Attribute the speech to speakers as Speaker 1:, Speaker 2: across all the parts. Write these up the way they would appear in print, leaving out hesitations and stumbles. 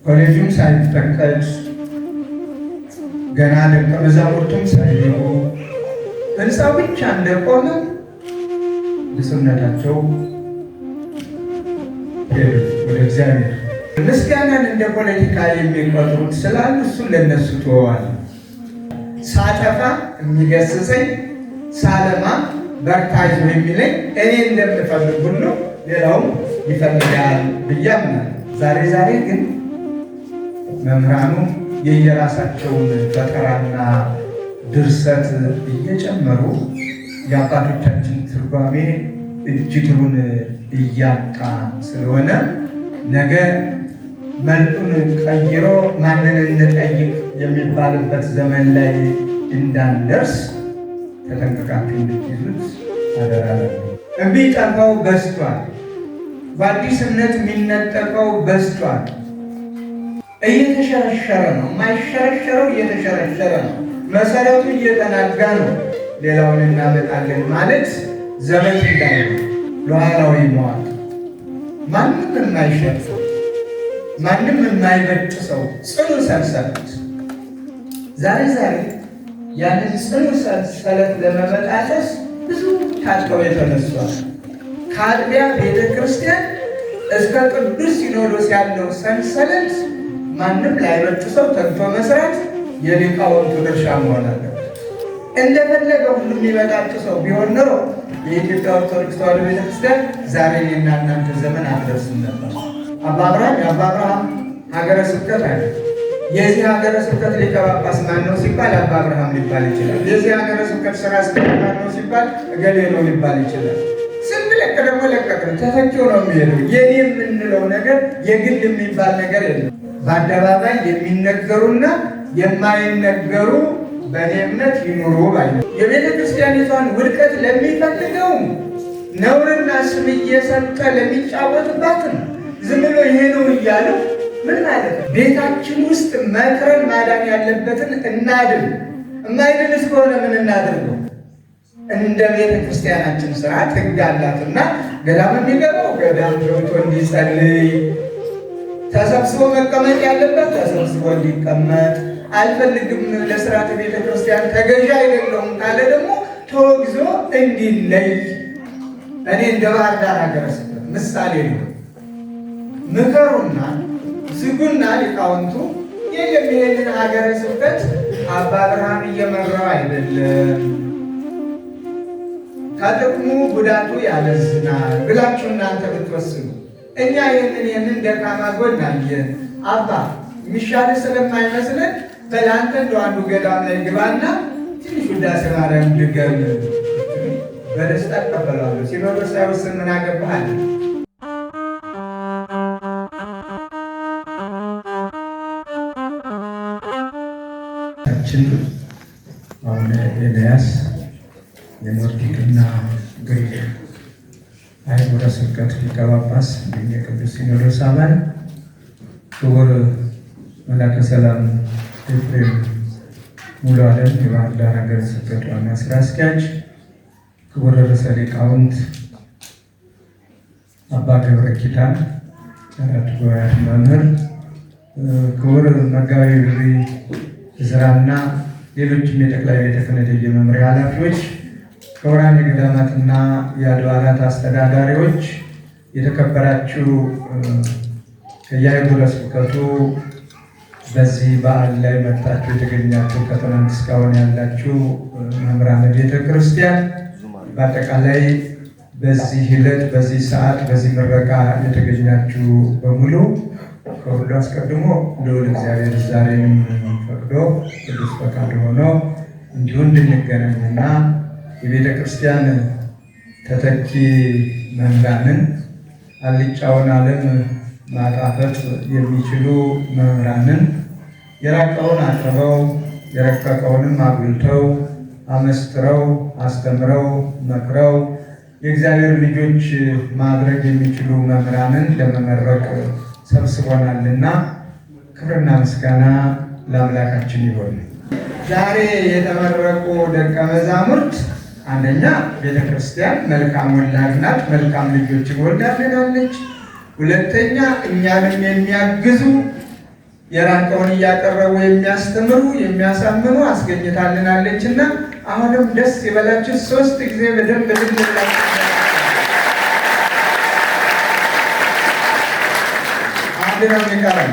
Speaker 1: ኮሌጁም ሳይፈቀድ ገና ደቀ መዛሙርቱም ሳይገቡ ሕንፃው ብቻ እንደቆመ ብፁዕነታቸው ሄዱ ወደ እግዚአብሔር። ምስጋናን እንደ ፖለቲካ የሚቆጥሩት ስላሉ እሱን ለነሱ ተወዋል። ሳጠፋ የሚገስጸኝ ሳለማ በርታይዞ የሚለኝ እኔ እንደምፈልግ ሁሉ ሌላውም ይፈልጋል ብዬ አምናለሁ። ዛሬ ግን መምህራኑ የየራሳቸውን ፈጠራና ድርሰት እየጨመሩ የአባቶቻችን ትርጓሜ እጅግሩን እያጣ ስለሆነ ነገ መልኩን ቀይሮ ማንን እንጠይቅ የሚባልበት ዘመን ላይ እንዳንደርስ ተጠንቅቃችሁ እንድትይዙት አደራ። የሚጠፋው በዝቷል። በአዲስ እምነት የሚነጠቀው በዝቷል። እየተሸረሸረ ነው። የማይሸረሸረው እየተሸረሸረ ነው። መሰረቱ እየተናጋ ነው። ሌላውን እናመጣለን ማለት ዘመን እንዳይ ሉዓላዊ መዋቅ ማንም የማይሸርፈው ማንም የማይበጥሰው ጽኑ ሰንሰለት ዛሬ ያንን ጽኑ ሰንሰለት ለመበጣጠስ ብዙ ታጥቀው የተነሷል። ከአጥቢያ ቤተ ክርስቲያን እስከ ቅዱስ ሲኖዶስ ያለው ሰንሰለት ማንም ላይበጥሰው ተግቶ መስራት የሊቃውንቱ ድርሻ መሆን አለበት። እንደፈለገ ሁሉም የሚበጣጥሰው ቢሆን ኖሮ የኢትዮጵያ ኦርቶዶክስ ተዋሕዶ ቤተክርስቲያን ዛሬ እኔና እናንተ ዘመን አትደርስም ነበር። አባ አብርሃም ሀገረ ስብከት አለ። የዚህ ሀገረ ስብከት ሊቀ ጳጳስ ማን ነው ሲባል አባ አብርሃም ሊባል ይችላል። የዚህ ሀገረ ስብከት ስራ አስኪያጅ ማን ነው ሲባል እገሌ ነው ሊባል ይችላል። ስንለቅ ደግሞ ለቀቅን ተተኪው ነው የሚሄደው። የኔ የምንለው ነገር የግል የሚባል ነገር የለም። በአደባባይ የሚነገሩና የማይነገሩ በእኔ እምነት ይኑሩ ባይ የቤተ ክርስቲያኒቷን ውድቀት ለሚፈልገው ነውርና ስም እየሰጠ ለሚጫወትባትን ዝም ብሎ ይሄ ነው እያሉ ምን ማለት ነው? ቤታችን ውስጥ መክረን ማዳን ያለበትን እናድን። የማይድን እስከሆነ ምን እናድርገው? እንደ ቤተ ክርስቲያናችን ስርዓት ሕግ አላትና ገዳም የሚገባው ገዳም ገብቶ እንዲጸልይ፣ ተሰብስቦ መቀመጥ ያለበት ተሰብስቦ እንዲቀመጥ፣ አልፈልግም ለስርዓተ ቤተ ክርስቲያን ተገዥ አይደለሁም ካለ ደግሞ ተወግዞ እንዲለይ። እኔ እንደ ባህር ዳር ሀገረ ስብከት ምሳሌ ነው። ምከሩና ዝጉና ሊቃውንቱ ይህንን ሀገረ ስብከት አባ አብርሃም እየመራው አይደለም፣ ከጥቅሙ ጉዳቱ ያመዝናል ብላችሁ እናንተ ብትወስኑ፣ እኛ ይህንን ደካማ ጎን አየን። አባ የሚሻል ስለማይመስለን በላንተ እንደ አንዱ ገዳም ላይ ግባና ትንሽ ውዳሴ ማርያም ድገም፣ በደስታ እቀበላለሁ። ሲኖዶስ ሳይወስን ምን አገባሃል? አሁን ኤልያስ የኖርዲክና ግሪክ አህጉረ ስብከት ሊቀ ጳጳስ የቅዱስ ሲኖዶስ አባል፣ ክቡር መላከ ሰላም ኤፍሬም ሙሉ ዓለም የባህር ዳር ሀገረ ስብከት ዋና ስራ አስኪያጅ፣ ክቡር ርዕሰ ሊቃውንት አባ ገብረ ኪዳን የአራቱ ጉባኤያት መምህር፣ ክቡር መጋቤ ብሉይ ዕዝራና ሌሎችም የጠቅላይ ቤተ ክህነት የመምሪያ ኃላፊዎች፣ ክቡራን የገዳማትና የአድባራት አስተዳዳሪዎች፣ የተከበራችሁ ከየአህጉረ ስብከቱ በዚህ በዓል ላይ መጥታችሁ የተገኛችሁ ከትናንት እስካሁን ያላችሁ መምህራነ ቤተ ክርስቲያን፣ በአጠቃላይ በዚህ ዕለት በዚህ ሰዓት በዚህ ምረቃ የተገኛችሁ በሙሉ ከሁሉ አስቀድሞ ልዑል እግዚአብሔር ዛሬም ፈቅዶ ቅዱስ ፈቃድ ሆኖ እንዲሁ እንድንገናኝና የቤተ ክርስቲያን ተተኪ መምህራንን አልጫውን ዓለም ማጣፈጥ የሚችሉ መምህራንን የራቀውን አቅርበው የረቀቀውንም አጉልተው አመስጥረው አስተምረው መክረው የእግዚአብሔር ልጆች ማድረግ የሚችሉ መምህራንን ለመመረቅ ሰብስቦናልና ክብርና ምስጋና ለአምላካችን ይሆን። ዛሬ የተመረቁ ደቀ መዛሙርት አንደኛ ቤተ ክርስቲያን መልካም ወላድ ናት፣ መልካም ልጆችን ወልዳልናለች። ሁለተኛ እኛንም የሚያግዙ የራቀውን እያቀረቡ የሚያስተምሩ የሚያሳምኑ አስገኝታልናለችና አሁንም ደስ ይበላችሁ። 3 ጊዜ በደንብ ልንላችሁ አንድ ነው የሚቀረን።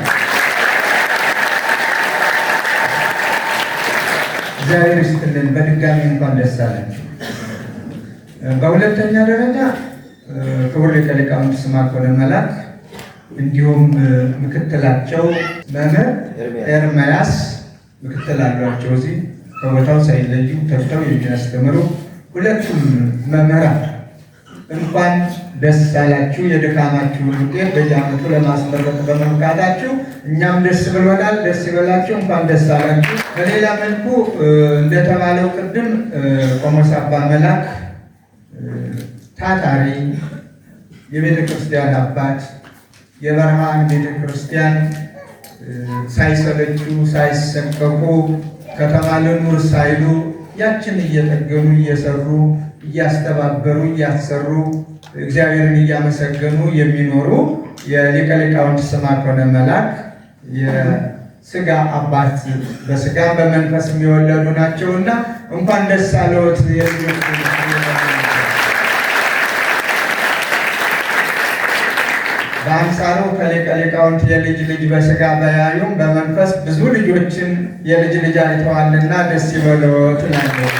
Speaker 1: እግዚአብሔር ይስጥልን። በድጋሚ እንኳን ደስ አላችሁ። በሁለተኛ ደረጃ ክቡር ሊቀ ሊቃውንት ስምዐኮነ መላክ እንዲሁም ምክትላቸው መምህር ኤርምያስ ምክትል አሏቸው። እዚህ ከቦታው ሳይለዩ ተግተው የሚያስተምሩ ሁለቱም መምህራን እንኳን ደስ አላችሁ። የድካማችሁን ውጤት በየዓመቱ ለማስመረቅ በመብቃታችሁ እኛም ደስ ብሎናል። ደስ ይበላችሁ። እንኳን ደስ አላችሁ። በሌላ መልኩ እንደተባለው ቅድም ቆሞስ አባ መላክ ታታሪ የቤተ ክርስቲያን አባት የበረሃን ቤተ ክርስቲያን ሳይሰለቹ ሳይሰቀቁ ከተማ ልኑር ሳይሉ ያችን እየጠገኑ እየሰሩ እያስተባበሩ እያሰሩ እግዚአብሔርን እያመሰገኑ የሚኖሩ የሊቀ ሊቃውንት ስምዐኮነ መላክ የሥጋ አባት በሥጋ በመንፈስ የሚወለዱ ናቸውና እንኳን ደስ አለዎት። በአንጻሩ ከሊቀ ሊቃውንት የልጅ ልጅ በሥጋ በያዩም በመንፈስ ብዙ ልጆችን የልጅ ልጅ አይተዋልና ደስ ይበለዎት እላለሁ።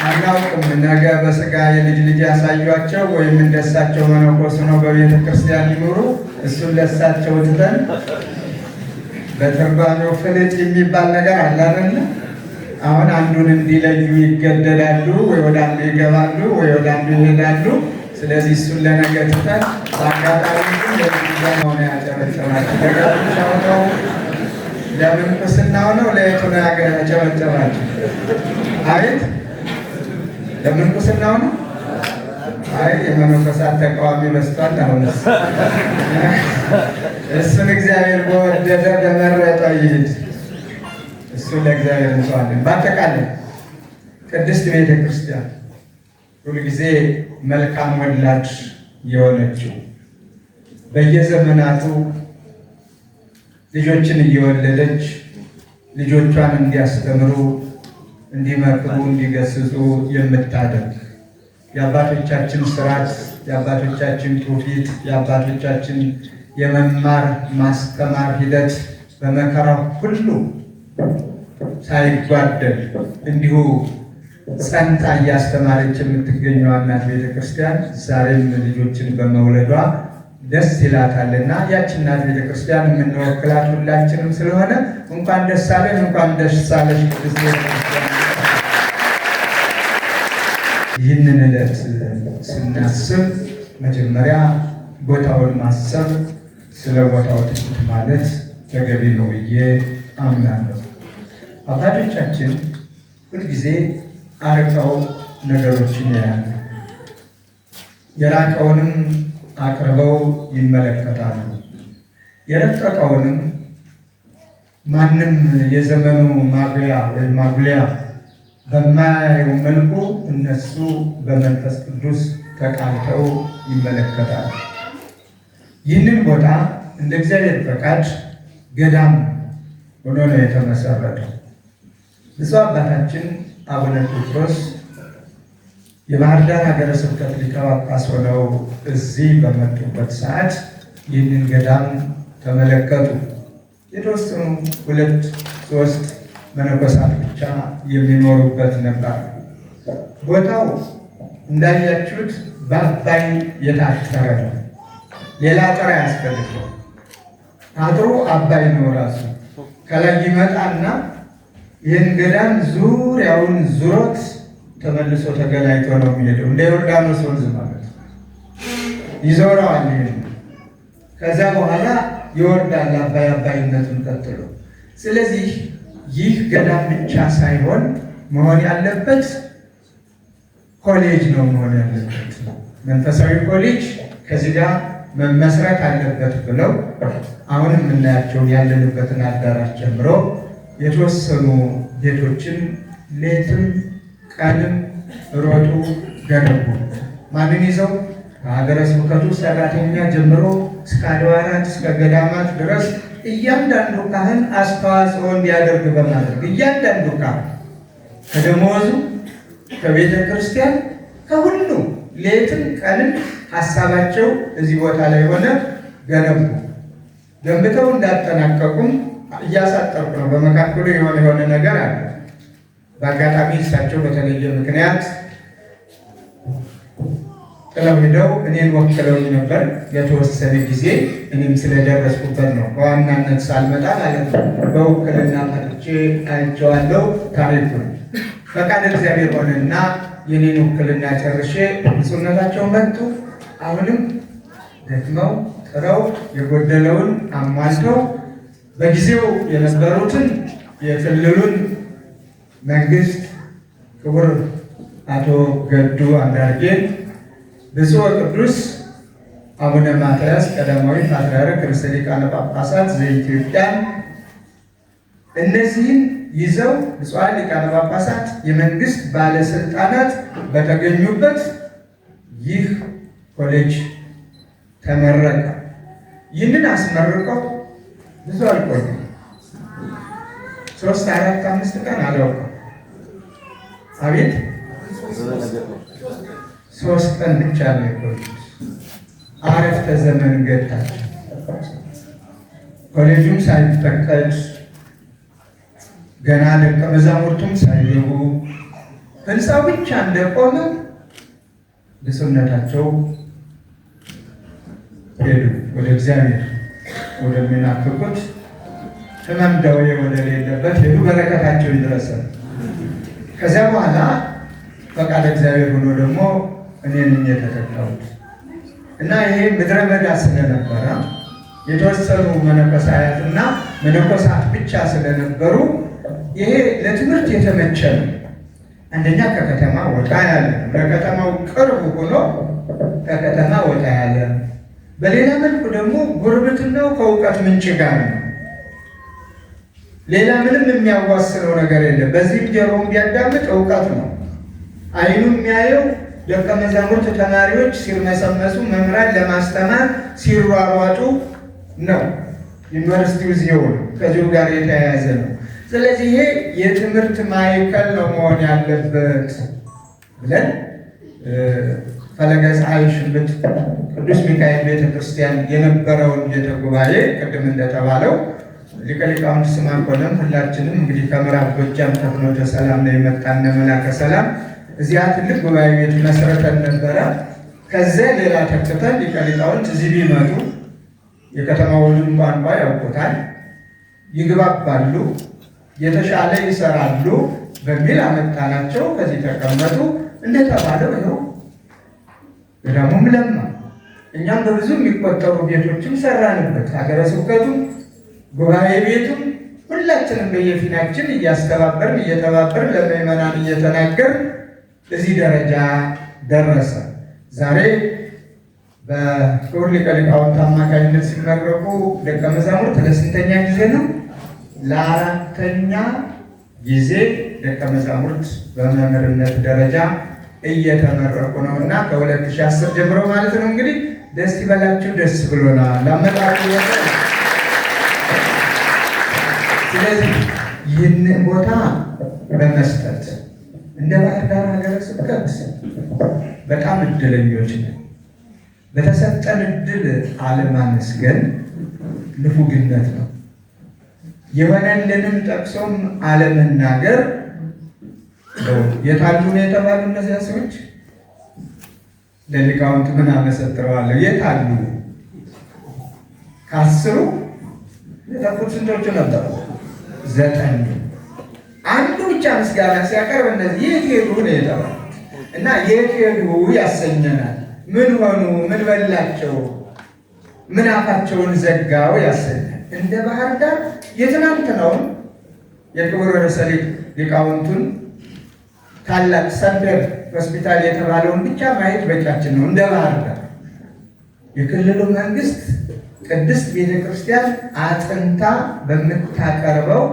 Speaker 1: አናውቅም ነገ በሥጋ የልጅ ልጅ ያሳዩአቸው ወይም እንደሳቸው መነኮስ ነው በቤተ ክርስቲያን ይኑሩ። እሱን ለሳቸው ትተን በትርጓሜው ፍልጥ የሚባል ነገር አለ አይደል? አሁን አንዱን እንዲለዩ ይገደዳሉ። ወይ ወደ አንዱ ይገባሉ፣ ወይ ወደ አንዱ ይሄዳሉ። ስለዚህ እሱን ለነገ ትተን በአጋጣሚ ለሆነ ያጨበጨባችሁ ለጋብቻው ነው ለምንኩስናው ነው ለየቱ ነው ያጨበጨባችሁ? አቤት ለምንኩስናው ነው። አይ የመነኮሳት ተቃዋሚ በዝቷል። አሁን እሱን እግዚአብሔር በወደደ በመረጠው ይሂድ። እሱን ለእግዚአብሔር እንሰዋለን። በአጠቃላይ ቅድስት ቤተ ክርስቲያን ሁልጊዜ መልካም ወላድ የሆነችው በየዘመናቱ ልጆችን እየወለደች ልጆቿን እንዲያስተምሩ፣ እንዲመክሩ፣ እንዲገስጹ የምታደርግ የአባቶቻችን ስርዓት፣ የአባቶቻችን ትውፊት፣ የአባቶቻችን የመማር ማስተማር ሂደት በመከራው ሁሉ ሳይጓደል እንዲሁ ጸንታ እያስተማረች የምትገኘው እናት ቤተ ክርስቲያን ዛሬም ልጆችን በመውለዷ ደስ ይላታልና ያች እናት ቤተ ክርስቲያን የምንወክላት ሁላችንም ስለሆነ እንኳን ደስ አለን፣ እንኳን ደስ አለሽ ቅድስት ቤተ ክርስቲያን። ይህንን ዕለት ስናስብ መጀመሪያ ቦታውን ማሰብ፣ ስለ ቦታው ጥቂት ማለት ተገቢ ነው ብዬ አምናለሁ። አባቶቻችን ሁልጊዜ አርቀው ነገሮችን ያያሉ፣ የራቀውንም አቅርበው ይመለከታሉ፣ የረቀቀውንም ማንም የዘመኑ ማጉያ ወይም ማጉሊያ በማያየው መልኩ እነሱ በመንፈስ ቅዱስ ተቃኝተው ይመለከታሉ። ይህንን ቦታ እንደ እግዚአብሔር ፈቃድ ገዳም ሆኖ ነው የተመሰረተው። ብፁዕ አባታችን አቡነ ጴጥሮስ የባህር ዳር ሀገረ ስብከት ሊቀ ጳጳስ ሆነው እዚህ በመጡበት ሰዓት ይህንን ገዳም ተመለከቱ። የተወሰኑ 2-3 መነኮሳት ብቻ የሚኖሩበት ነበር። ቦታው እንዳያችሁት በአባይ የታጠረ ነው። ሌላ አጥር ያስፈልገው። አጥሩ አባይ ነው ራሱ። ከላይ ይመጣና ይህን ገዳም ዙሪያውን ዙሮት ተመልሶ ተገናኝቶ ነው የሚሄደው። እንደ ዮርዳኖስ ወንዝ ማለት ይዞረዋል። ከዚያ በኋላ ይወርዳል አባይነቱን ቀጥሎ። ስለዚህ ይህ ገዳም ብቻ ሳይሆን መሆን ያለበት ኮሌጅ ነው መሆን ያለበት፣ መንፈሳዊ ኮሌጅ ከዚህ ጋር መመስረት አለበት ብለው አሁን የምናያቸውን ያለንበትን አዳራሽ ጀምሮ የተወሰኑ ቤቶችን ሌትም ቀንም ሮጡ ገነቡ። ማንን ይዘው? ከሀገረ ስብከቱ ሰራተኛ ጀምሮ እስከ አድባራት እስከ ገዳማት ድረስ እያንዳንዱ ካህን አስተዋጽኦ እንዲያደርግ በማድረግ እያንዳንዱ ካህን ከደመወዙ ከቤተ ክርስቲያን ከሁሉ ሌትም ቀንም ሀሳባቸው እዚህ ቦታ ላይ ሆነ ገንብተው እንዳጠናቀቁም እያሳጠርኩ ነው። በመካከሉ የሆነ ነገር አለ። በአጋጣሚ እሳቸው በተለየ ምክንያት ጥለው ሄደው እኔን ወክለውኝ ነበር የተወሰነ ጊዜ። እኔም ስለደረስኩበት ነው በዋናነት ሳልመጣ ማለት ነው። በውክልና መጥቼ አይቼዋለሁ ታሪኩን። ፈቃድ እግዚአብሔር ሆነና የኔን ውክልና ጨርሼ ብፁዕነታቸው መጡ። አሁንም ደክመው ጥረው የጎደለውን አሟልተው በጊዜው የነበሩትን የክልሉን መንግስት ክቡር አቶ ገዱ አንዳርጌን፣ ብፁዕ ወቅዱስ አቡነ ማትያስ ቀዳማዊ ፓትርያርክ ርዕሰ ሊቃነ ጳጳሳት ዘኢትዮጵያ እነዚህን ይዘው ብፁዓን ሊቃነ ጳጳሳት የመንግስት ባለስልጣናት በተገኙበት ይህ ኮሌጅ ተመረቀ። ይህንን አስመርቀው ብዙ አልቆየም። 3፣ 4፣ 5 ቀን አላውቅም። አቤት 3 ቀን ብቻ ነው የቆዩት። አረፍተ ዘመን ገታቸው። ኮሌጁም ሳይፈቀድ ገና ደቀ መዛሙርቱም ሳይገቡ ህንፃው ብቻ እንደቆመ ብፁዕነታቸው ሄዱ ወደ እግዚአብሔር ወደሚናፍቁት ሕመም ደዌ ወደሌለበት ሄዱ። በረከታቸው ይድረሰን። ከዚያ በኋላ ፈቃድ እግዚአብሔር ሆኖ ደግሞ እኔ ነኝ የተተካሁት እና ይሄ ምድረ በዳ ስለነበረ የተወሰኑ መነኮሳያትና መነኮሳት ብቻ ስለነበሩ ይሄ ለትምህርት የተመቸ ነው። አንደኛ ከከተማ ወጣ ያለ ለከተማው ቅርብ ሆኖ ከከተማ ወጣ ያለ፣ በሌላ መልኩ ደግሞ ጉርብትናው ከእውቀት ምንጭ ጋር ነው። ሌላ ምንም የሚያዋስነው ነገር የለም። በዚህ ጀሮም ቢያዳምጥ እውቀት ነው። አይኑ የሚያየው ደቀ መዛሙርት ተማሪዎች ሲርመሰመሱ መምህራን ለማስተማር ሲሯሯጡ ነው። ዩኒቨርሲቲው እዚሁ ነው፣ ከዚሁ ጋር የተያያዘ ነው። ስለዚህ ይሄ የትምህርት ማዕከል ነው መሆን ያለበት ብለን ፈለገ ፀሐይ ሽልት ቅዱስ ሚካኤል ቤተክርስቲያን የነበረውን ቤተ ጉባኤ ቅድም እንደተባለው ሊቀ ሊቃውንት ስምዐ ኮነም ሁላችንም እንግዲህ ከምዕራብ ጎጃም ከፍኖተ ሰላም ነው የመጣን መላከ ሰላም እዚያ ትልቅ ጉባኤ ቤት መስርተን ነበረ። ከዚያ ሌላ ተክተን ሊቀ ሊቃውንት እዚህ ቢመጡ የከተማውን ቋንቋ ያውቁታል፣ ይግባባሉ፣ የተሻለ ይሰራሉ በሚል አመጣናቸው። ከዚህ ተቀመጡ። እንደተባለው ይኸው ገዳሙም ለማ። እኛም በብዙ የሚቆጠሩ ቤቶችም ሰራንበት። ሀገረ ስብከቱም ጉባኤ ቤቱም ሁላችንም በየፊናችን እያስተባበርን እየተባበርን ለምዕመናን እየተናገርን እዚህ ደረጃ ደረሰ። ዛሬ በክቡር ሊቀ ሊቃውንት አማካኝነት ሲመረቁ ደቀ መዛሙርት ለስንተኛ ጊዜ ነው? ለ4ኛ ጊዜ ደቀ መዛሙርት በመምህርነት ደረጃ እየተመረቁ ነው እና ከ2010 ጀምሮ ማለት ነው። እንግዲህ ደስ ይበላችሁ፣ ደስ ብሎናል ላመጣጡ። ስለዚህ ይህን ቦታ በመስጠት እንደ ባህር ዳር ሀገረ ስብከት በጣም እድለኞች ነን። በተሰጠን እድል አለማመስገን ንፉግነት ነው። የሆነልንን ጠቅሶም አለመናገር የታሉ ነው የተባሉ እነዚያ ሰዎች ለሊቃውንት ምን አመሰጥረዋለሁ? የታሉ? ከ10 የጠፉት ስንቶቹ ነበሩ? 9። አንዱ ብቻ ምስጋና ሲያቀርብ እነዚህ የት ሄዱ ነው የተባሉት እና የት ሄዱ ያሰኘናል። ምን ሆኑ? ምን በላቸው? ምን አፋቸውን ዘጋው ያሰኛል። እንደ ባህር ዳር የትናንትናውን የክቡር ርዕሰ ሊቃውንቱን ታላቅ ሰንደር ሆስፒታል የተባለውን ብቻ ማየት በቂያችን ነው። እንደ ባህር ዳር የክልሉ መንግስት ቅድስት ቤተክርስቲያን አጥንታ በምታቀርበው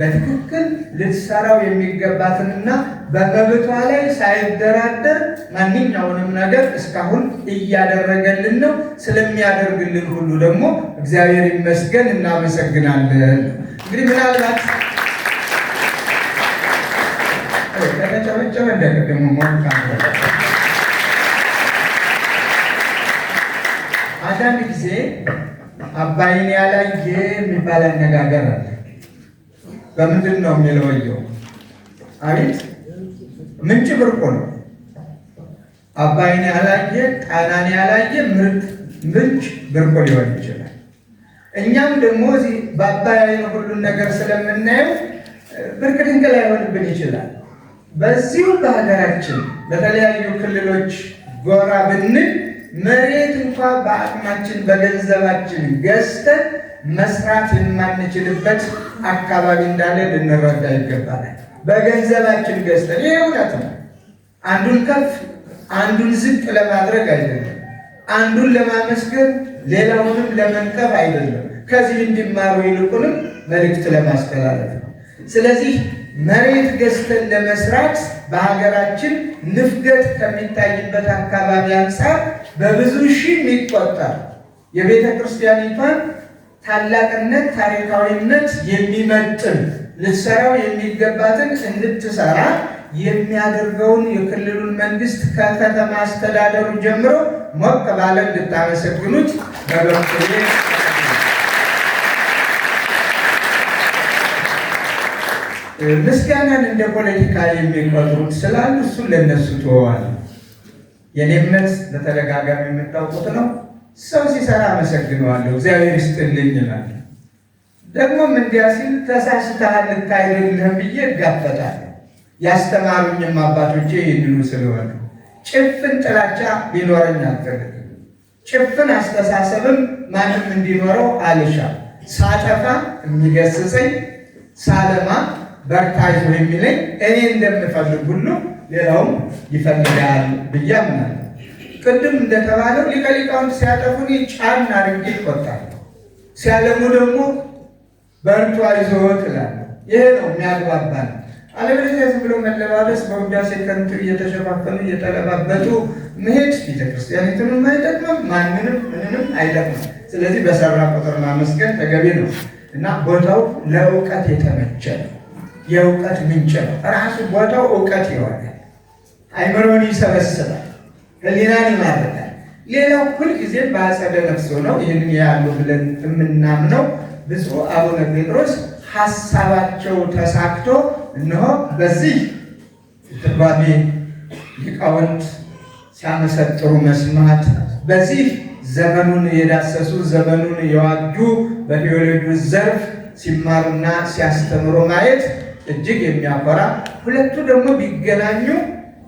Speaker 1: በትክክል ልትሰራው የሚገባትንና በመብቷ ላይ ሳይደራደር ማንኛውንም ነገር እስካሁን እያደረገልን ነው። ስለሚያደርግልን ሁሉ ደግሞ እግዚአብሔር ይመስገን፣ እናመሰግናለን። እንግዲህ ምናልባት ከተጨበጨበ እንደቀደሙ ሞልካ አንዳንድ ጊዜ አባይን ያላየ የሚባል አነጋገር አለ። በምንድን ነው የሚለወየው? አቤት ምንጭ ብርቁ ነው። አባይን ያላየ ጣናን ያላየ ምንጭ ብርቁ ሊሆን ይችላል። እኛም ደግሞ እዚህ በአባይ አይነ ሁሉን ነገር ስለምናየው ብርቅ ድንቅ ላይሆንብን ይችላል። በዚሁ በሀገራችን በተለያዩ ክልሎች ጎራ ብንል መሬት እንኳ በአቅማችን በገንዘባችን ገዝተን መስራት የማንችልበት አካባቢ እንዳለ ልንረዳ ይገባናል። በገንዘባችን ገዝተን፣ ይሄ እውነት ነው። አንዱን ከፍ አንዱን ዝቅ ለማድረግ አይደለም፣ አንዱን ለማመስገን ሌላውንም ለመንቀፍ አይደለም። ከዚህ እንዲማሩ ይልቁንም መልእክት ለማስተላለፍ ነው። ስለዚህ መሬት ገዝተን ለመስራት በሀገራችን ንፍገት ከሚታይበት አካባቢ አንጻር በብዙ ሺህ የሚቆጠር የቤተ ክርስቲያኒቷን ታላቅነት፣ ታሪካዊነት የሚመጥን ልትሰራው የሚገባትን እንድትሰራ የሚያደርገውን የክልሉን መንግስት ከከተማ አስተዳደሩ ጀምሮ ሞቅ ባለ እንድታመሰግኑት በበኩሌ ምስጋናን እንደ ፖለቲካ የሚቆጥሩት ስላሉ እሱን ለነሱ ተወዋል። የኔ እምነት በተደጋጋሚ የምታውቁት ነው። ሰው ሲሰራ አመሰግነዋለሁ፣ እግዚአብሔር ይስጥልኝ ይላል። ደግሞም እንዲያ ሲል ተሳስተሃል ልክ አይደለህም ብዬ እጋፈጣለሁ። ያስተማሩኝም አባቶቼ ይህንኑ ስለሆነ ጭፍን ጥላቻ ሊኖረኝ አልፈልግም። ጭፍን አስተሳሰብም ማንም እንዲኖረው አልሻም። ሳጠፋ የሚገስጸኝ፣ ሳለማ በርታ ይዞ የሚለኝ እኔ እንደምፈልግ ሁሉ ሌላውም ይፈልጋል ብዬ አምናለሁ። ቅድም እንደተባለው ሊቀ ሊቃውንት ሲያጠፉ ጫን አድርጌ እቆጣለሁ፣ ሲያለሙ ደግሞ በርቱ አይዞህ እላለሁ። ይሄ ነው የሚያግባባን። አለበለዚያ ዝም ብሎ መለባበስ፣ በውዳሴ ከንቱ እየተሸፋፈኑ እየተለባበጡ መሄድ ቤተክርስቲያኒቱንም አይጠቅምም፣ ማንንም ምንንም አይጠቅምም። ስለዚህ በሰራ ቁጥር ማመስገን ተገቢ ነው እና ቦታው ለእውቀት የተመቸ ነው። የእውቀት ምንጭ ነው። ራሱ ቦታው እውቀት ይሆናል። አይምሮን ይሰበስባል፣ ህሊናን ይማርካል። ሌላው ሁልጊዜም በአጸደ ነፍስ ነው። ይህንን ያሉ ብለን የምናምነው ብፁዕ አቡነ ጴጥሮስ ሀሳባቸው ተሳክቶ እነሆ በዚህ ትርጓሜ ሊቃውንት ሲያመሰጥሩ መስማት፣ በዚህ ዘመኑን የዳሰሱ ዘመኑን የዋጁ በቴዎሎጂ ዘርፍ ሲማሩና ሲያስተምሩ ማየት እጅግ የሚያኮራ፣ ሁለቱ ደግሞ ቢገናኙ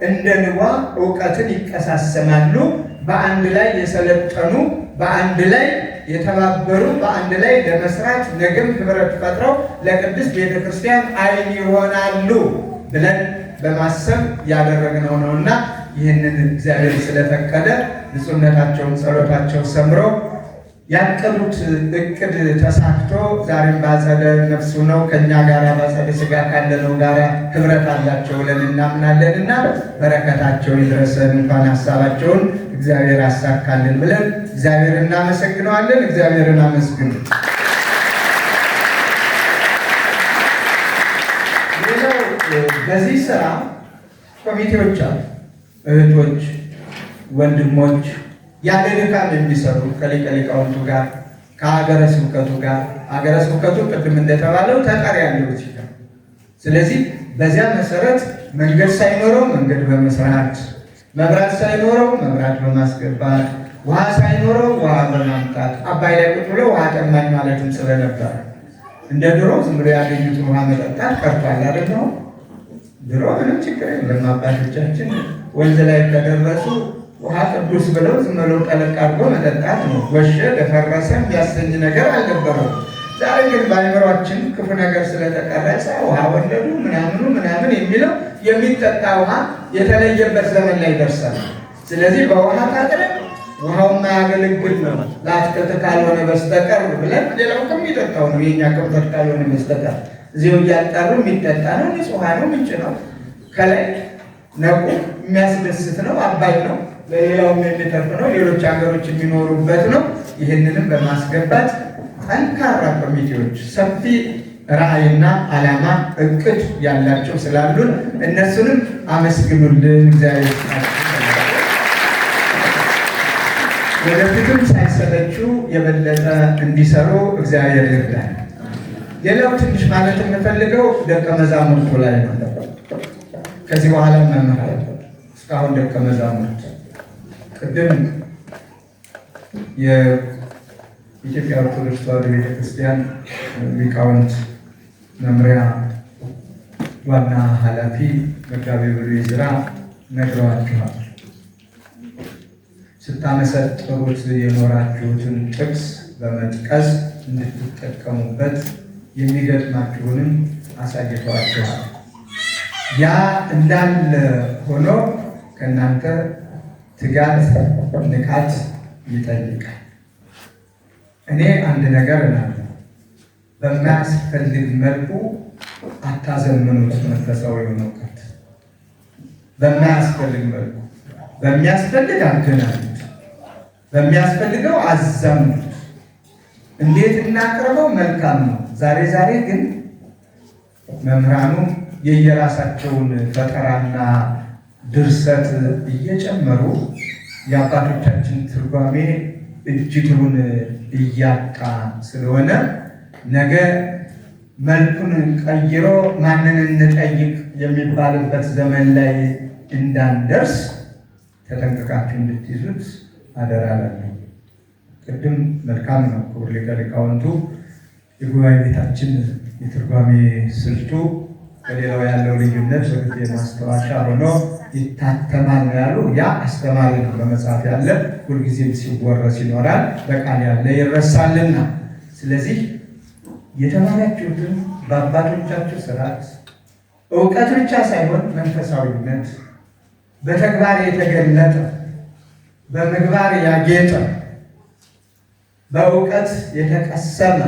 Speaker 1: እንደ ንቧ እውቀትን ይቀሳሰማሉ። በአንድ ላይ የሰለጠኑ፣ በአንድ ላይ የተባበሩ፣ በአንድ ላይ ለመስራት ነገም ህብረት ፈጥረው ለቅድስት ቤተክርስቲያን ዓይን ይሆናሉ ብለን በማሰብ ያደረግነው ነውና ይህንን እግዚአብሔር ስለፈቀደ ብፁዕነታቸውን ጸሎታቸው ሰምሮ ያቀዱት እቅድ ተሳክቶ ዛሬም በአጸደ ነፍሱ ነው ከእኛ ጋር በአጸደ ሥጋ ካለነው ጋር ህብረት አላቸው ብለን እናምናለንና በረከታቸው ይድረሰን። እንኳን ሀሳባቸውን እግዚአብሔር አሳካልን ብለን እግዚአብሔር እናመሰግነዋለን። እግዚአብሔርን አመስግኑ። ሌላው በዚህ ስራ ኮሚቴዎች አሉ። እህቶች፣ ወንድሞች ያለ ድካም የሚሰሩ ከሊቀ ሊቃውንቱ ጋር ከሀገረ ስብከቱ ጋር። ሀገረ ስብከቱ ቅድም እንደተባለው ተጠሪ ያለው ሲል፣ ስለዚህ በዚያ መሰረት መንገድ ሳይኖረው መንገድ በመስራት፣ መብራት ሳይኖረው መብራት በማስገባት፣ ውሃ ሳይኖረው ውሃ በማምጣት፣ አባይ ላይ ቁጭ ብሎ ውሃ ጠማኝ ማለትም ስለነበረ እንደ ድሮ ዝም ብሎ ያገኙትን ውሃ መጠጣት ቀርቷል አይደል ነው። ድሮ ምንም ችግር የለም። አባቶቻችን ወንዝ ላይ ከደረሱ ውሃ ቅዱስ ብለው ዝም ብለው ጠለቅ አድርጎ መጠጣት ነው። ወሸ ደፈረሰ የሚያሰኝ ነገር አልነበረው። ዛሬ ግን በአይምሯችን ክፉ ነገር ስለተቀረጸ ውሃ ወለዱ ምናምን የሚለው የሚጠጣ ውሃ የተለየበት ዘመን ላይ ደርሰናል። ስለዚህ በውሃ ታጥረን ውሃው የማያገለግል ነው ለአትክልት ካልሆነ በስተቀር ብለን ሌላው ከሚጠጣው ነው የኛ ከብቶች ካልሆነ በስተቀር እዚሁ እያጣሩ የሚጠጣ ነው። ንጹህ ነው፣ ምንጭ ነው። ከላይ ነቁ የሚያስደስት ነው፣ አባይ ነው፣ ለሌላውም የሚተርፍ ነው፣ ሌሎች ሀገሮች የሚኖሩበት ነው። ይህንንም በማስገባት ጠንካራ ኮሚቴዎች ሰፊ ራዕይና ዓላማ እቅድ ያላቸው ስላሉን እነሱንም አመስግኑልን። እግዚአብሔር ወደፊትም ሳይሰለቹ የበለጠ እንዲሰሩ እግዚአብሔር ይርዳል። ሌላው ትንሽ ማለት የምፈልገው ደቀ መዛሙርቱ ላይ ነው። ከዚህ በኋላ መምህራን እስካሁን ደቀ መዛሙርት ቅድም የኢትዮጵያ ኦርቶዶክስ ተዋሕዶ ቤተክርስቲያን ሊቃውንት መምሪያ ዋና ኃላፊ መጋቤ ብሉይ ዕዝራ ነግረዋችኋል። ስታመሰጥሩት የኖራችሁትን ጥቅስ በመጥቀስ እንድትጠቀሙበት የሚገጥማችሁንም አሳይተዋችኋል። ያ እንዳለ ሆኖ ከእናንተ ትጋት፣ ንቃት ይጠይቃል። እኔ አንድ ነገር እላለሁ፣ በማያስፈልግ መልኩ አታዘምኑት መንፈሳዊውን እውቀት። በማያስፈልግ መልኩ በሚያስፈልግ አገናኙት፣ በሚያስፈልገው አዛምኑት። እንዴት እናቅርበው? መልካም ነው። ዛሬ ግን መምህራኑ የየራሳቸውን ፈጠራና ድርሰት እየጨመሩ የአባቶቻችን ትርጓሜ እጅግሩን እያጣ ስለሆነ ነገ መልኩን ቀይሮ ማንን እንጠይቅ የሚባልበት ዘመን ላይ እንዳንደርስ ተጠንቅቃችሁ እንድትይዙት አደራ እላለሁ። ቅድም መልካም ነው ክቡር ሊቀ ሊቃውንቱ የጉባኤ ቤታችን የትርጓሜ ስልቱ ከሌላው ያለው ልዩነት በጊዜ ማስታወሻ ሆኖ ይታተማል ነው ያሉ። ያ አስተማሪ ነው። በመጽሐፍ ያለ ሁልጊዜም ሲወረስ ይኖራል፣ በቃል ያለ ይረሳልና። ስለዚህ የተማራችሁትን በአባቶቻችሁ ስርዓት እውቀት ብቻ ሳይሆን መንፈሳዊነት በተግባር የተገለጠ በምግባር ያጌጠ በእውቀት የተቀሰመ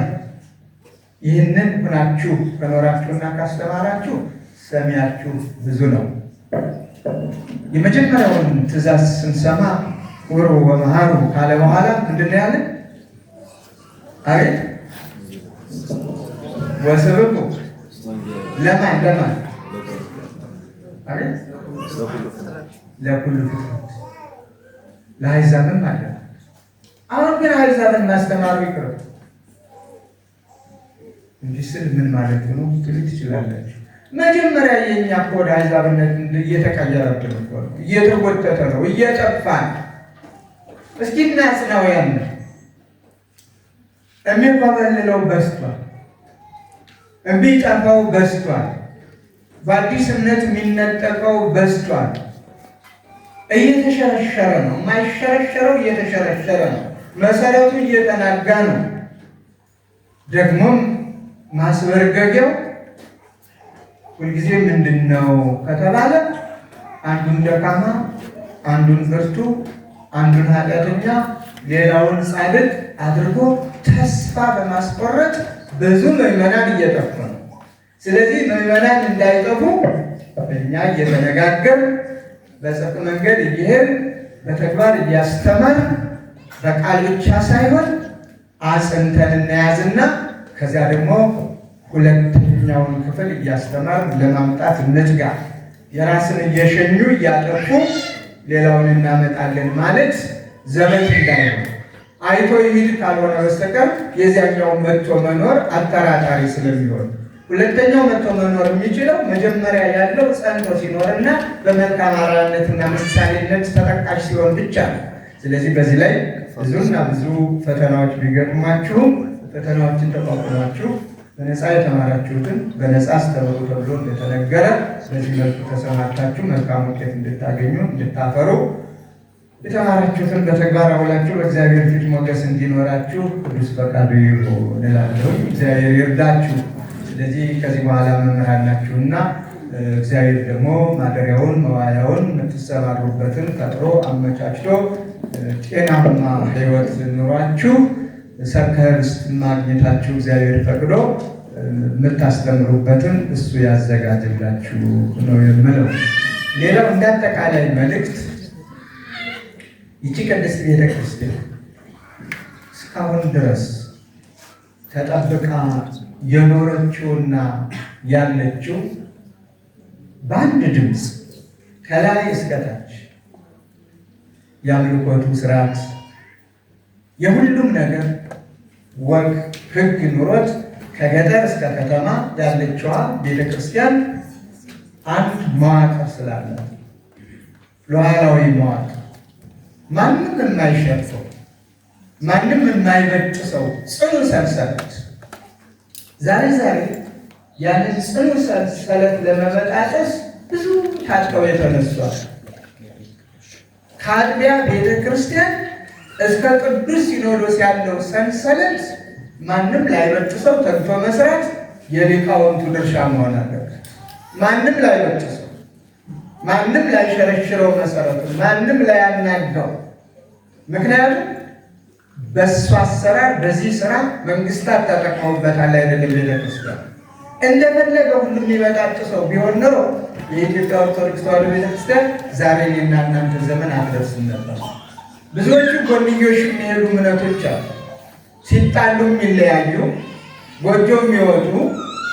Speaker 1: ይህንን ሁናችሁ ከኖራችሁና ካስተማራችሁ ሰሚያችሁ ብዙ ነው። የመጀመሪያውን ትእዛዝ ስንሰማ ውሩ ወመሃሩ ካለ በኋላ ምንድን ነው ያለን? አቤት ወስብኩ ለማን አቤት ለኩሉ ፍጥረት ለአሕዛብም አለ። አሁን ግን አሕዛብን ማስተማሩ ይቅር እንዲህ ስል ምን ማለት ነው ትሉ ትችላላችሁ። መጀመሪያ የኛ ወደ አሕዛብነት እየተቀየረብን እኮ ነው፣ እየተጎተተ ነው፣ እየጠፋን። እስኪ እናጽናው። ያን የሚኮበልለው በስቷል፣ የሚጠፋው በስቷል፣ በአዲስ እምነት የሚነጠቀው በስቷል። እየተሸረሸረ ነው። የማይሸረሸረው እየተሸረሸረ ነው። መሰረቱ እየተናጋ ነው። ደግሞም ማስበርገጊያው ሁልጊዜ ምንድን ነው ከተባለ አንዱን ደካማ፣ አንዱን ብርቱ፣ አንዱን ኃጢአተኛ፣ ሌላውን ጻድቅ አድርጎ ተስፋ በማስቆረጥ ብዙ ምዕመናን እየጠፉ ነው። ስለዚህ ምዕመናን እንዳይጠፉ እኛ እየተነጋገር በጽድቅ መንገድ እየሄድን በተግባር እያስተማር በቃል ብቻ ሳይሆን አጽንተን እናያዝና ከዚያ ደግሞ ሁለተኛውን ክፍል እያስተማር ለማምጣት እንትጋ። የራስን እየሸኙ እያጠፉ ሌላውን እናመጣለን ማለት ዘመን እንዳይሆን አይቶ ይሂድ ካልሆነ በስተቀር የዚያኛው መጥቶ መኖር አጠራጣሪ ስለሚሆን፣ ሁለተኛው መጥቶ መኖር የሚችለው መጀመሪያ ያለው ጸንቶ ሲኖርና በመልካም አርአያነትና ምሳሌነት ተጠቃሽ ሲሆን ብቻ ነው። ስለዚህ በዚህ ላይ ብዙና ብዙ ፈተናዎች ቢገጥሟችሁም ፈተናዎችን ተቋቁማችሁ በነፃ የተማራችሁትን በነፃ አስተምሩ ተብሎ እንደተነገረ በዚህ መልኩ ተሰማርታችሁ መልካም ውጤት እንድታገኙ እንድታፈሩ የተማራችሁትን በተግባር አውላችሁ በእግዚአብሔር ፊት ሞገስ እንዲኖራችሁ ቅዱስ ፈቃዱ ይሁን እላለሁ። እግዚአብሔር ይርዳችሁ። ስለዚህ ከዚህ በኋላ መምህራን ናችሁና እግዚአብሔር ደግሞ ማደሪያውን መዋያውን የምትሰማሩበትን ፈጥሮ አመቻችቶ ጤናማ ሕይወት ኑሯችሁ ሰርከርስት ማግኘታችሁ እግዚአብሔር ፈቅዶ የምታስተምሩበትን እሱ ያዘጋጅላችሁ ነው የምለው። ሌላው እንዳጠቃላይ መልእክት ይቺ ቅድስት ቤተክርስቲያን እስካሁን ድረስ ተጠብቃ የኖረችውና ያለችው በአንድ ድምፅ ከላይ እስከታች የአምልኮቱ ስርዓት የሁሉም ነገር ወግ ሕግ ኑሮት ከገጠር እስከ ከተማ ያለችዋ ቤተክርስቲያን አንድ መዋቅር ስላላት ሉዓላዊ መዋቅር ማንም የማይሸርፈው ማንም የማይበጥሰው ጽኑ ሰንሰለት ዛሬ ያንን ጽኑ ሰንሰለት ለመበጣጠስ ብዙ ታጥቀው የተነሷል። ከአጥቢያ ቤተክርስቲያን እስከ ቅዱስ ሲኖዶስ ያለው ሰንሰለት ማንም ላይበጥሰው ተግቶ መስራት የሊቃውንቱ ድርሻ መሆን አለበት። ማንም ላይበጥሰው፣ ማንም ላይሸረሽረው መሰረቱ፣ ማንም ላያናጋው። ምክንያቱም በእሱ አሰራር በዚህ ስራ መንግስታት ተጠቅመውበታል አይደለም። ቤተክርስቲያን እንደፈለገ ሁሉም የሚበጣጥሰው ቢሆን ኖሮ የኢትዮጵያ ኦርቶዶክስ ተዋሕዶ ቤተክርስቲያን ዛሬ እኔና እናንተ ዘመን አትደርስም ነበር። ብዙዎቹ ጎንዮሽ የሚሄዱ እምነቶች አሉ። ሲጣሉ የሚለያዩ ጎጆ የሚወጡ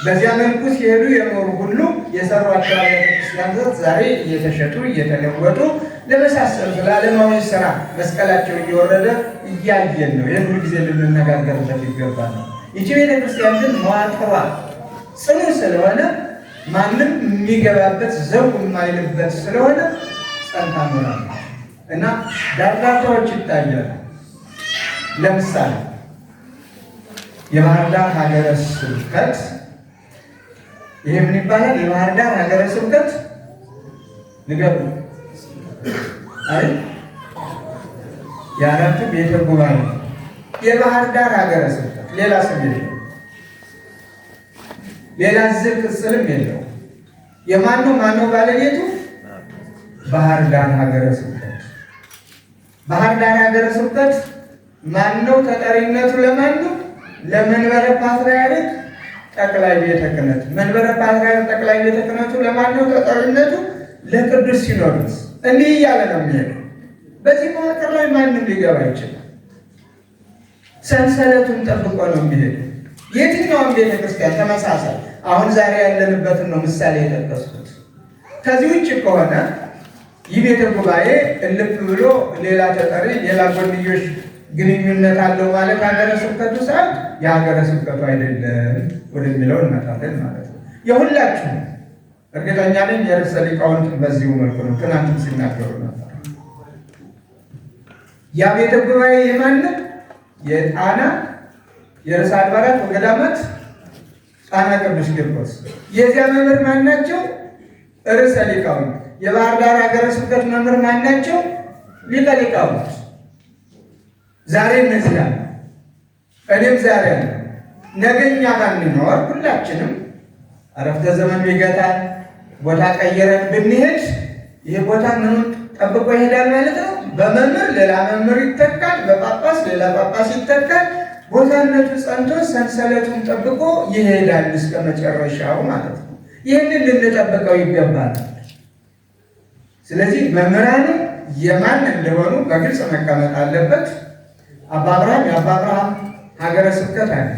Speaker 1: በዚያ መልኩ ሲሄዱ የኖሩ ሁሉ የሰሯቸው ቤተክርስቲያናት ዛሬ እየተሸጡ እየተለወጡ ለመሳሰሉት ለዓለማዊ ስራ መስቀላቸው እየወረደ እያየን ነው። ይህን ሁሉ ጊዜ ልንነጋገርበት ይገባል። ይቺ ቤተክርስቲያን ግን መዋቅሯ ጽኑ ስለሆነ ማንም የሚገባበት ዘው የማይልበት ስለሆነ ጸንታ ኖራለች እና ዳርዳርታዎች ይታያሉ። ለምሳሌ የባህር ዳር ሀገረ ስብከት ይሄ ምን ይባላል? የባህር ዳር ሀገረ ስብከት ንገሩ። አይ የአራቱ ቤተ ጉባኤ የባህር ዳር ሀገረ ስብከት ሌላ ስም የለው፣ ሌላ ዝር ቅጽልም የለው። የማነው ባለቤቱ? ባህር ዳር ሀገረ ስብከት። ባህር ዳር ሀገረ ስብከት ማነው ተጠሪነቱ? ለማነው? ለመንበረ ፓትርያርክ ጠቅላይ ቤተ ክህነት። መንበረ ፓትርያርክ ጠቅላይ ቤተ ክህነቱ ለማነው ተጠሪነቱ? ለቅዱስ ሲኖዶስ። እንዲህ እያለ ነው የሚሄደው። በዚህ መዋቅር ላይ ማንም ሊገባ ይችላል። ሰንሰለቱን ጠብቆ ነው የሚሄደው። የትኛውም ቤተክርስቲያን ተመሳሳይ። አሁን ዛሬ ያለንበትን ነው ምሳሌ የጠቀስኩት። ከዚህ ውጭ ከሆነ ይህ ቤተ ጉባኤ እልፍ ብሎ ሌላ ተጠሪ ሌላ ጎንዮሽ ግንኙነት አለው ማለት ሀገረ ስብከቱ ሰዓት የሀገረ ስብከቱ አይደለም ወደሚለው እንመጣለን ማለት ነው። የሁላችሁም እርግጠኛ ነኝ የርዕሰ ሊቃውንት በዚሁ መልኩ ነው ትናንትም ሲናገሩ ነበር። ያ ቤተ ጉባኤ የማንም የጣና የርዕሰ አድባራት ወገዳማት ጣና ቅዱስ ቂርቆስ የዚያ መምህር ማን ናቸው? ርዕሰ ሊቃውንት። የባህር ዳር ሀገረ ስብከት መምህር ማን ናቸው? ሊቀ ሊቃውንት። ዛሬ እነዚህ ያለ እኔም ዛሬ ያለ ነገኛ ባንኖር ሁላችንም አረፍተ ዘመን ይገታል። ቦታ ቀየረን ብንሄድ ይህ ቦታ ምኑን ጠብቆ ይሄዳል ማለት ነው። በመምህር ሌላ መምህር ይተካል፣ በጳጳስ ሌላ ጳጳስ ይተካል። ቦታነቱ ጸንቶ ሰንሰለቱን ጠብቆ ይሄዳል እስከ መጨረሻው ማለት ነው። ይህንን ልንጠብቀው ይገባል። ስለዚህ መምህራኑ የማን እንደሆኑ በግልጽ መቀመጥ አለበት። አባ አብርሃም የአባ አብርሃም ሀገረ ስብከት አለ።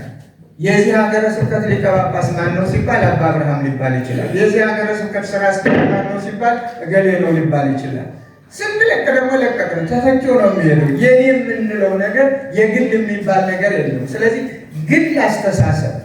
Speaker 1: የዚህ ሀገረ ስብከት ሊቀ ጳጳስ ማን ነው ሲባል አባ አብርሃም ሊባል ይችላል። የዚህ ሀገረ ስብከት ስራ አስኪያጅ ማን ነው ሲባል እገሌ ነው ሊባል ይችላል። ስንለቅ ደግሞ ለቀቅን ተተኪው ነው የሚሄደው። የኔ የምንለው ነገር የግል የሚባል ነገር የለም። ስለዚህ ግል አስተሳሰብ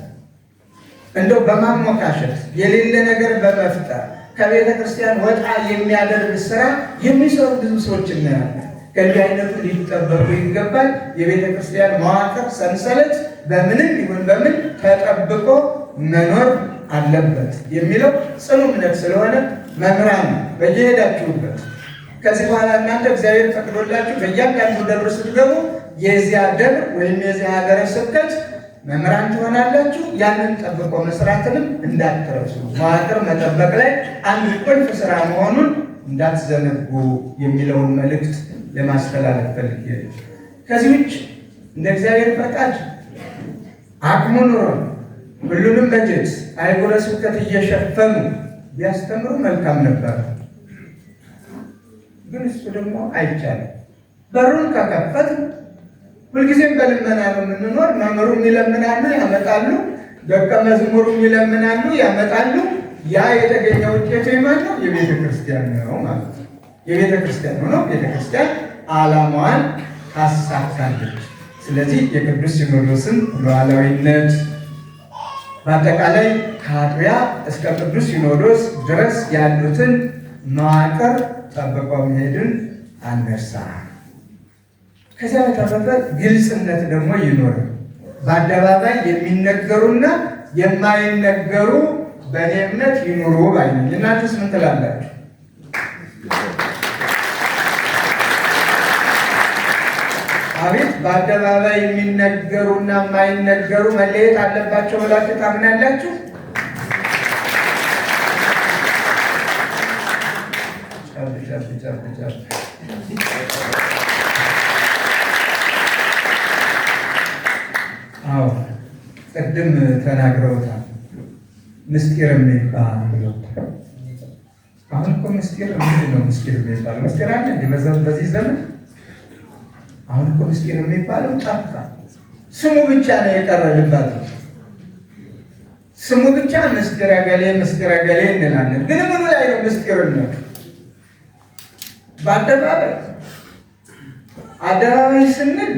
Speaker 1: እንደው በማሞካሸት የሌለ ነገር በመፍጠር ከቤተ ክርስቲያን ወጣ የሚያደርግ ስራ የሚሰሩ ብዙ ሰዎች እናያለን። ከዚህ አይነቱ ሊጠበቁ ይገባል። የቤተ ክርስቲያን መዋቅር ሰንሰለት በምንም ይሁን በምን ተጠብቆ መኖር አለበት የሚለው ጽኑ እምነት ስለሆነ መምህራን በየሄዳችሁበት ከዚህ በኋላ እናንተ እግዚአብሔር ፈቅዶላችሁ በእያንዳንዱ ደብር ስትገቡ የዚያ ደብር ወይም የዚያ ሀገረ ስብከት መምህራን ትሆናላችሁ። ያንን ጠብቆ መስራትንም እንዳትረሱ። መዋቅር መጠበቅ ላይ አንድ ቁልፍ ስራ መሆኑን እንዳትዘነጉ የሚለውን መልእክት ለማስተላለፍ ፈልጌ። ከዚህ ውጭ እንደ እግዚአብሔር ፈቃድ አቅሙ ኑሮ ሁሉንም በጀት አህጉረ ስብከት እየሸፈኑ ቢያስተምሩ መልካም ነበር። ግን እሱ ደግሞ አይቻልም። በሩን ከከፈት ሁልጊዜም በልመና ነው የምንኖር። መምህሩም ይለምናሉ ያመጣሉ፣ ደቀ መዝሙሩም ይለምናሉ ያመጣሉ። ያ የተገኘ ውጤት የማን ነው? የቤተ ክርስቲያን ነው ማለት ነው። የቤተ ክርስቲያን ነው። ቤተ ክርስቲያን ዓላማዋን ታሳካለች። ስለዚህ የቅዱስ ሲኖዶስን ሉዓላዊነት በአጠቃላይ ከአጥቢያ እስከ ቅዱስ ሲኖዶስ ድረስ ያሉትን መዋቅር ጠብቀው መሄድን አንርሳ። ከዚያ በተረፈ ግልጽነት ደግሞ ይኖር። በአደባባይ የሚነገሩና የማይነገሩ በእኔ እምነት ይኑሩ ባይ ነኝ። እናንተስ ምን ትላላችሁ? አቤት በአደባባይ የሚነገሩና የማይነገሩ መለየት አለባቸው ብላችሁ ታምናላችሁ? አዎ ቅድም ተናግረውታል። ምስጢር የሚባል አሁን እኮ ምስጢር ምንድን ነው? ምስጢር የሚባለው ምስጢር አለ እንዴ በዚህ ዘመን? አሁን እኮ ምስጢር የሚባለው ጠፋ። ስሙ ብቻ ነው የቀረልባት። ስሙ ብቻ ምስጢረ ገሌ ምስጢረ ገሌ እንላለን። ግን ምኑ ላይ ነው ምስጢርነቱ? በአደባባይ አደባባይ ስንል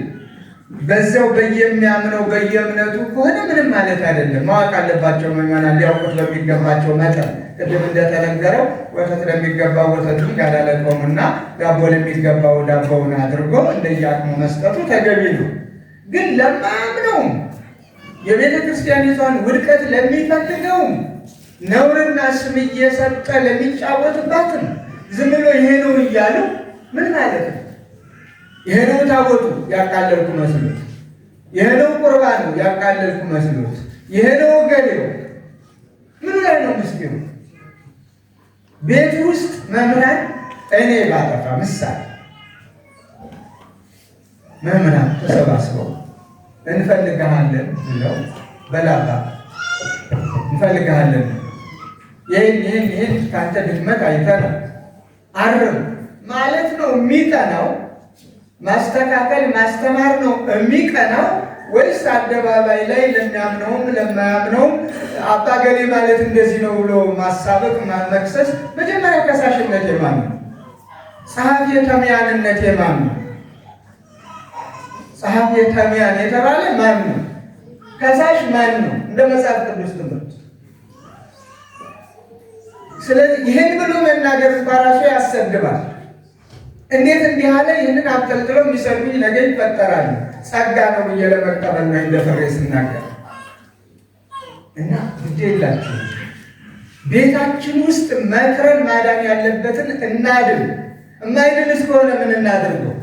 Speaker 1: በዛው በየሚያምነው በየእምነቱ ከሆነ ምንም ማለት አይደለም። ማወቅ አለባቸው ምዕመናን ሊያውቁት በሚገባቸው መጠን። ቅድም እንደተነገረው ወተት ለሚገባው ወተቱን ያላለቀውምና ዳቦ ለሚገባው ዳቦውን አድርጎ እንደየአቅሙ መስጠቱ ተገቢ ነው። ግን ለማያምነውም የቤተ ክርስቲያኒቷን ውድቀት ለሚፈልገውም ነውርና ስም እየሰጠ ለሚጫወትባትም ዝም ብሎ ይሄ ነው እያሉ ምን ማለት ነው? ይሄ ነው ታቦቱ ያቃለልኩ መስሎት፣ ይሄ ነው ቁርባኑ ያቃለልኩ መስሎት፣ ይሄ ነው ገሌው። ምን ላይ ነው ምስጢሩ? ቤት ውስጥ መምህራን እኔ ባጠፋ ምሳሌ መምህራን ተሰባስበው እንፈልግሃለን ብለው በላባ እንፈልግሃለን ይህን ከአንተ ድክመት አይተናል አርም ማለት ነው የሚቀናው? ማስተካከል ማስተማር ነው የሚቀናው? ወይስ አደባባይ ላይ ለሚያምነውም ለማያምነውም አባገሌ ማለት እንደዚህ ነው ብሎ ማሳበቅ መክሰስ? መጀመሪያ ከሳሽነት የማን ነው? ጸሐፊ ተምያንነት የማን ነው? ጸሐፊ ተምያን የተባለ ማን ነው? ከሳሽ ማን ነው? እንደ መጽሐፍ ቅዱስ ትምህርት። ስለዚህ ይህን ብሎ መናገር በራሱ ያሰድባል። እንዴት እንዲህ አለ? ይህንን አብጠልጥለው የሚሰሩኝ ነገ ይፈጠራሉ። ጸጋ ነው ብዬ ለመቀበል ነው እንደፈሬ ስናገር እና ግድ የላችሁ ቤታችን ውስጥ መክረን ማዳን ያለበትን እናድን። የማይድን እስከሆነ ምን እናድርገው?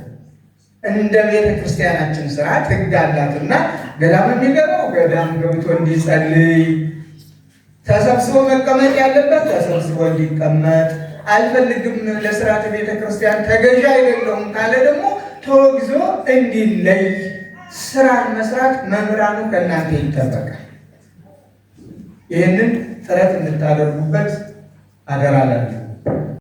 Speaker 1: እንደ ቤተ ክርስቲያናችን ስርዓት ሕግ አላትና ገዳም የሚገባው ገዳም ገብቶ እንዲጸልይ፣ ተሰብስቦ መቀመጥ ያለበት ተሰብስቦ እንዲቀመጥ፣ አልፈልግም ለስርዓተ ቤተ ክርስቲያን ተገዥ አይደለሁም ካለ ደግሞ ተወግዞ እንዲለይ ስራን መስራት መምህራኑ ከእናንተ ይጠበቃል። ይህንን ጥረት እንድታደርጉበት አደራ እላለሁ።